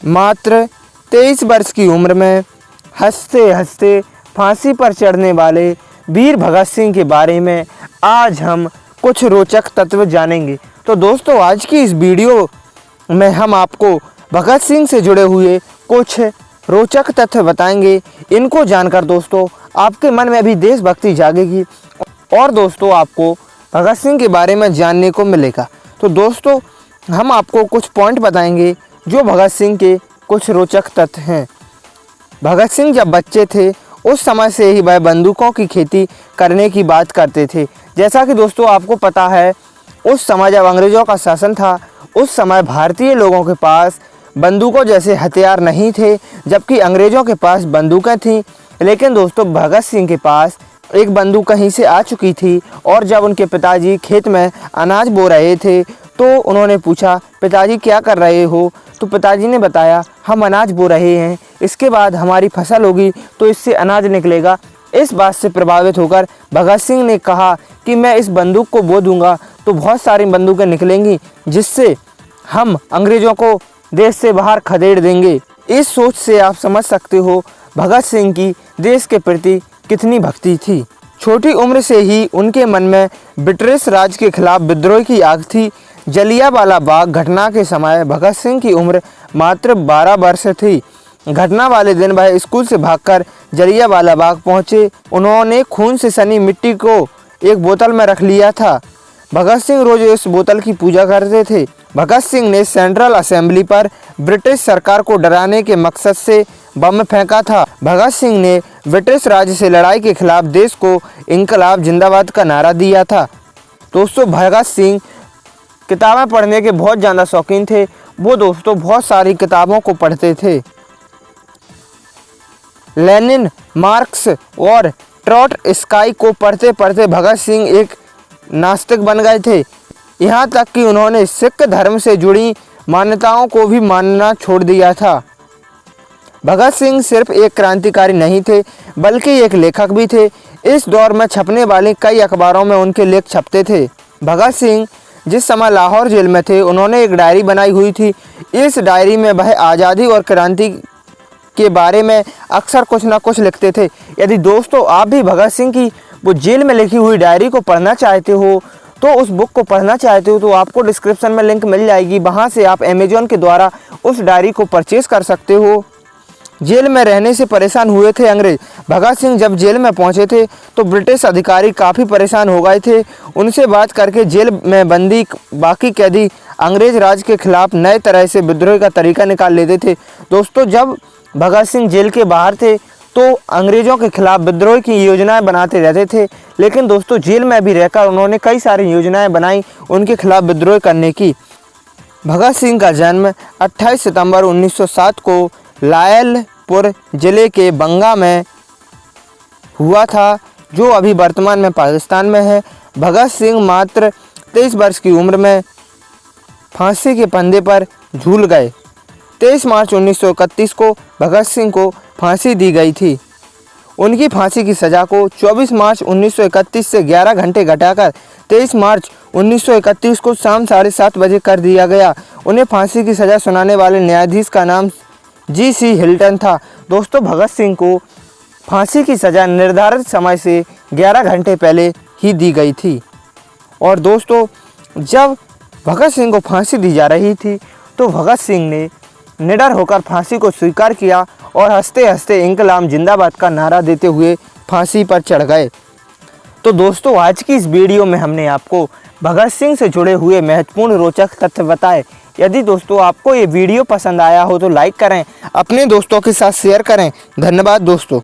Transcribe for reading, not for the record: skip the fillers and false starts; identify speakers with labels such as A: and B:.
A: मात्र 23 वर्ष की उम्र में हंसते हंसते फांसी पर चढ़ने वाले वीर भगत सिंह के बारे में आज हम कुछ रोचक तत्व जानेंगे। तो दोस्तों, आज की इस वीडियो में हम आपको भगत सिंह से जुड़े हुए कुछ रोचक तथ्य बताएंगे। इनको जानकर दोस्तों आपके मन में भी देशभक्ति जागेगी और दोस्तों आपको भगत सिंह के बारे में जानने को मिलेगा। तो दोस्तों, हम आपको कुछ पॉइंट बताएंगे जो भगत सिंह के कुछ रोचक तथ्य हैं। भगत सिंह जब बच्चे थे उस समय से ही वह बंदूकों की खेती करने की बात करते थे। जैसा कि दोस्तों आपको पता है, उस समय जब अंग्रेज़ों का शासन था उस समय भारतीय लोगों के पास बंदूकों जैसे हथियार नहीं थे, जबकि अंग्रेज़ों के पास बंदूकें थीं। लेकिन दोस्तों भगत सिंह के पास एक बंदूक कहीं से आ चुकी थी और जब उनके पिताजी खेत में अनाज बो रहे थे तो उन्होंने पूछा, पिताजी क्या कर रहे हो? तो पिताजी ने बताया, हम अनाज बो रहे हैं, इसके बाद हमारी फसल होगी तो इससे अनाज निकलेगा। इस बात से प्रभावित होकर भगत सिंह ने कहा कि मैं इस बंदूक को बो दूंगा तो बहुत सारी बंदूकें निकलेंगी जिससे हम अंग्रेज़ों को देश से बाहर खदेड़ देंगे। इस सोच से आप समझ सकते हो भगत सिंह की देश के प्रति कितनी भक्ति थी। छोटी उम्र से ही उनके मन में ब्रिटिश राज के खिलाफ विद्रोह की आग थी। जलियांवाला बाग घटना के समय भगत सिंह की उम्र मात्र 12 वर्ष थी। घटना वाले दिन वह स्कूल से भागकर जलियांवाला बाग पहुंचे। उन्होंने खून से सनी मिट्टी को एक बोतल में रख लिया था। भगत सिंह रोज इस बोतल की पूजा करते थे। भगत सिंह ने सेंट्रल असेंबली पर ब्रिटिश सरकार को डराने के मकसद से बम फेंका था। भगत सिंह ने ब्रिटिश राज से लड़ाई के खिलाफ देश को इंकलाब जिंदाबाद का नारा दिया था। दोस्तों भगत सिंह किताबें पढ़ने के बहुत ज़्यादा शौकीन थे। वो दोस्तों बहुत सारी किताबों को पढ़ते थे। लेनिन, मार्क्स और ट्रॉटस्काई को पढ़ते पढ़ते भगत सिंह एक नास्तिक बन गए थे। यहाँ तक कि उन्होंने सिख धर्म से जुड़ी मान्यताओं को भी मानना छोड़ दिया था। भगत सिंह सिर्फ एक क्रांतिकारी नहीं थे बल्कि एक लेखक भी थे। इस दौर में छपने वाले कई अखबारों में उनके लेख छपते थे। भगत सिंह जिस समय लाहौर जेल में थे उन्होंने एक डायरी बनाई हुई थी। इस डायरी में वह आज़ादी और क्रांति के बारे में अक्सर कुछ ना कुछ लिखते थे। यदि दोस्तों आप भी भगत सिंह की वो जेल में लिखी हुई डायरी को पढ़ना चाहते हो तो उस बुक को पढ़ना चाहते हो तो आपको डिस्क्रिप्शन में लिंक मिल जाएगी। वहाँ से आप अमेज़न के द्वारा उस डायरी को परचेज़ कर सकते हो। जेल में रहने से परेशान हुए थे अंग्रेज। भगत सिंह जब जेल में पहुंचे थे तो ब्रिटिश अधिकारी काफ़ी परेशान हो गए थे। उनसे बात करके जेल में बंदी बाकी कैदी अंग्रेज राज के खिलाफ नए तरह से विद्रोह का तरीका निकाल लेते थे। दोस्तों जब भगत सिंह जेल के बाहर थे तो अंग्रेज़ों के खिलाफ विद्रोह की योजनाएं बनाते रहते थे। लेकिन दोस्तों जेल में भी रहकर उन्होंने कई सारी योजनाएं बनाई उनके खिलाफ विद्रोह करने की। भगत सिंह का जन्म 28 सितंबर 1907 को लायलपुर ज़िले के बंगा में हुआ था, जो अभी वर्तमान में पाकिस्तान में है। भगत सिंह मात्र 23 वर्ष की उम्र में फांसी के फंदे पर झूल गए। 23 मार्च 1931 को भगत सिंह को फांसी दी गई थी। उनकी फांसी की सज़ा को 24 मार्च 1931 से 11 घंटे घटाकर 23 मार्च 1931 को शाम 7:30 बजे कर दिया गया। उन्हें फांसी की सज़ा सुनाने वाले न्यायाधीश का नाम जी.सी. हिल्टन था। दोस्तों भगत सिंह को फांसी की सज़ा निर्धारित समय से 11 घंटे पहले ही दी गई थी। और दोस्तों जब भगत सिंह को फांसी दी जा रही थी तो भगत सिंह ने निडर होकर फांसी को स्वीकार किया और हंसते हंसते इंकलाब जिंदाबाद का नारा देते हुए फांसी पर चढ़ गए। तो दोस्तों आज की इस वीडियो में हमने आपको भगत सिंह से जुड़े हुए महत्वपूर्ण रोचक तथ्य बताए। यदि दोस्तों आपको ये वीडियो पसंद आया हो तो लाइक करें, अपने दोस्तों के साथ शेयर करें। धन्यवाद दोस्तों।